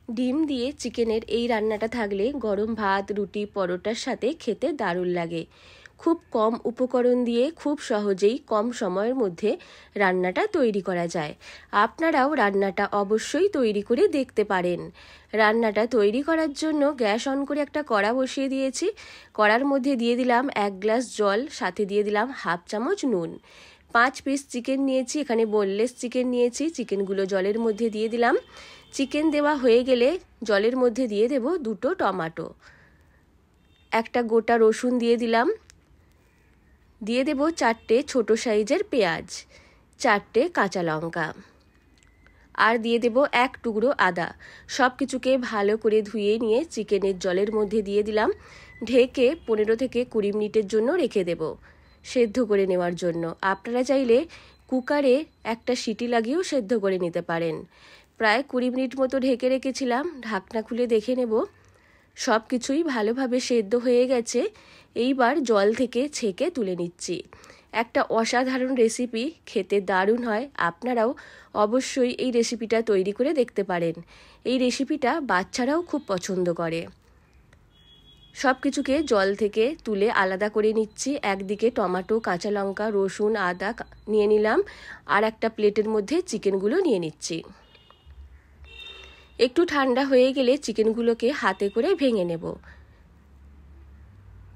ডিম দিয়ে চিকেনের এই রান্নাটা থাকলে গরম ভাত, রুটি, পরোটার সাথে খেতে দারুণ লাগে। খুব কম উপকরণ দিয়ে খুব সহজেই কম সময়ের মধ্যে রান্নাটা তৈরি করা যায়। আপনারাও রান্নাটা অবশ্যই তৈরি করে দেখতে পারেন। রান্নাটা তৈরি করার জন্য গ্যাস অন করে একটা কড়া বসিয়ে দিয়েছি। কড়ার মধ্যে দিয়ে দিলাম 1 গ্লাস জল, সাথে দিয়ে দিলাম হাফ চামচ নুন। 5 পিস চিকেন নিয়েছি, এখানে বোনলেস চিকেন নিয়েছি। চিকেনগুলো জলের মধ্যে দিয়ে দিলাম। চিকেন দেওয়া হয়ে গেলে জলের মধ্যে দিয়ে দেব 2টো টমেটো, একটা গোটা রসুন দিয়ে দিলাম, দিয়ে দেব 4টে ছোট সাইজের পেঁয়াজ, 4টে কাঁচা লঙ্কা, আর দিয়ে দেব 1 টুকরো আদা। সব কিছুকে ভালো করে ধুয়ে নিয়ে চিকেনের জলের মধ্যে দিয়ে দিলাম। ঢেকে 15 থেকে 20 মিনিটের জন্য রেখে দেব সেদ্ধ করে নেওয়ার জন্য। আপনারা চাইলে কুকারে একটা সিটি লাগিয়েও সেদ্ধ করে নিতে পারেন। প্রায় 20 মিনিট মতো ঢেকে রেখেছিলাম। ঢাকনা খুলে দেখে নেব সব কিছুই ভালোভাবে সেদ্ধ হয়ে গেছে। এইবার জল থেকে ছেঁকে তুলে নিচ্ছি। একটা অসাধারণ রেসিপি, খেতে দারুণ হয়। আপনারাও অবশ্যই এই রেসিপিটা তৈরি করে দেখতে পারেন। এই রেসিপিটা বাচ্চারাও খুব পছন্দ করে। সব কিছুকে জল থেকে তুলে আলাদা করে নিচ্ছি। একদিকে টমেটো, কাঁচা লঙ্কা, রসুন, আদা নিয়ে নিলাম, আর একটা প্লেটের মধ্যে চিকেনগুলো নিয়ে নিচ্ছি। একটু ঠান্ডা হয়ে গেলে চিকেনগুলোকে হাতে করে ভেঙে নেব।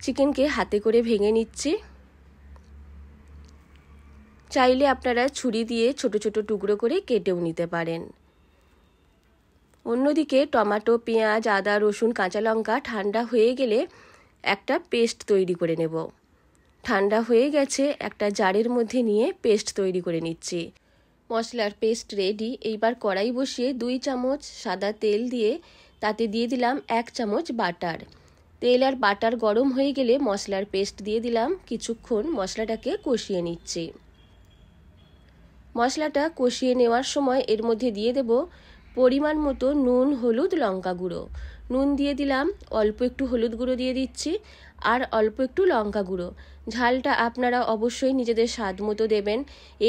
চিকেনকে হাতে করে ভেঙে নিচ্ছি। চাইলে আপনারা ছুরি দিয়ে ছোট ছোট টুকরো করে কেটেও নিতে পারেন। অন্যদিকে টমেটো, পেঁয়াজ, আদা, রসুন, কাঁচা লঙ্কা ঠান্ডা হয়ে গেলে একটা পেস্ট তৈরি করে নেব। ঠান্ডা হয়ে গেছে, একটা জারের মধ্যে নিয়ে পেস্ট তৈরি করে নিচ্ছি। মশলার পেস্ট রেডি। এইবার কড়াই বসিয়ে 2 চামচ সাদা তেল দিয়ে তাতে দিয়ে দিলাম 1 চামচ বাটার। তেল আর বাটার গরম হয়ে গেলে মশলার পেস্ট দিয়ে দিলাম। কিছুক্ষণ মশলাটাকে কষিয়ে নিচ্ছি। মশলাটা কষিয়ে নেওয়ার সময় এর মধ্যে দিয়ে দেব পরিমাণ মতো নুন, হলুদ, লঙ্কা গুঁড়ো। নুন দিয়ে দিলাম, অল্প একটু হলুদ গুঁড়ো দিয়ে দিচ্ছি, আর অল্প একটু লঙ্কা গুঁড়ো। ঝালটা আপনারা অবশ্যই নিজেদের স্বাদ মতো দেবেন।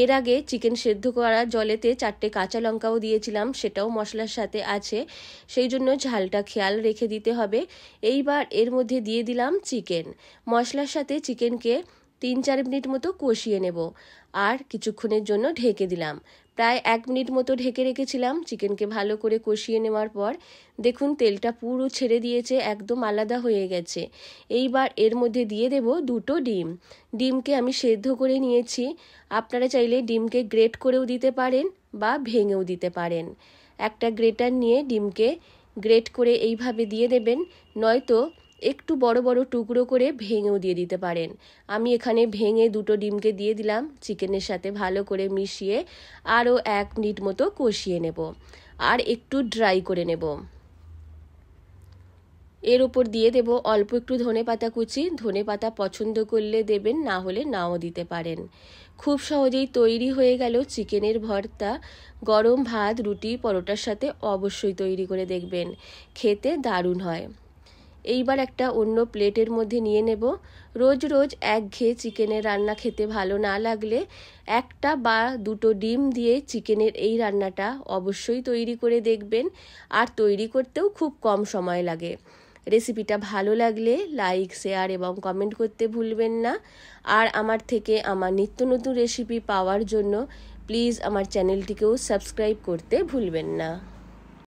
এর আগে চিকেন সেদ্ধ করা জলেতে 4টে কাঁচা লঙ্কাও দিয়েছিলাম, সেটাও মশলার সাথে আছে, সেই জন্য ঝালটা খেয়াল রেখে দিতে হবে। এইবার এর মধ্যে দিয়ে দিলাম চিকেন। মশলার সাথে চিকেনকে 3-4 মিনিট মতো কষিয়ে নেব, আর কিছুক্ষণের জন্য ঢেকে দিলাম। প্রায় 1 মিনিট মতো ঢেকে রেখেছিলাম। চিকেনকে ভালো করে কষিয়ে নেওয়ার পর দেখুন তেলটা পুরো ছেড়ে দিয়েছে, একদম আলাদা হয়ে গেছে। এইবার এর মধ্যে দিয়ে দেব 2টো ডিম। ডিমকে আমি সেদ্ধ করে নিয়েছি। আপনারা চাইলে ডিমকে গ্রেট করেও দিতে পারেন বা ভেঙেও দিতে পারেন। একটা গ্রেটার নিয়ে ডিমকে গ্রেট করে এইভাবে দিয়ে দেবেন, নয়তো একটু বড় বড় টুকরো করে ভেঙেও দিয়ে দিতে পারেন। আমি এখানে ভেঙে 2টো ডিমকে দিয়ে দিলাম। চিকেনের সাথে ভালো করে মিশিয়ে আরও 1 মিনিট মতো কষিয়ে নেব, আর একটু ড্রাই করে নেব। এর ওপর দিয়ে দেব অল্প একটু ধনেপাতা কুচি। ধনেপাতা পছন্দ করলে দেবেন, না হলে নাও দিতে পারেন। খুব সহজেই তৈরি হয়ে গেল চিকেনের ভর্তা। গরম ভাত, রুটি, পরোটার সাথে অবশ্যই তৈরি করে দেখবেন, খেতে দারুণ হয়। এইবার একটা অন্য প্লেটের মধ্যে নিয়ে নেব। রোজ রোজ একঘেয়ে চিকেনের রান্না খেতে ভালো না লাগলে একটা বা 2টো ডিম দিয়ে চিকেনের এই রান্নাটা অবশ্যই তৈরি করে দেখবেন, আর তৈরি করতেও খুব কম সময় লাগে। রেসিপিটা ভালো লাগলে লাইক, শেয়ার এবং কমেন্ট করতে ভুলবেন না। আর আমার থেকে আমার নিত্য নতুন রেসিপি পাওয়ার জন্য প্লিজ আমার চ্যানেলটিকেও সাবস্ক্রাইব করতে ভুলবেন না।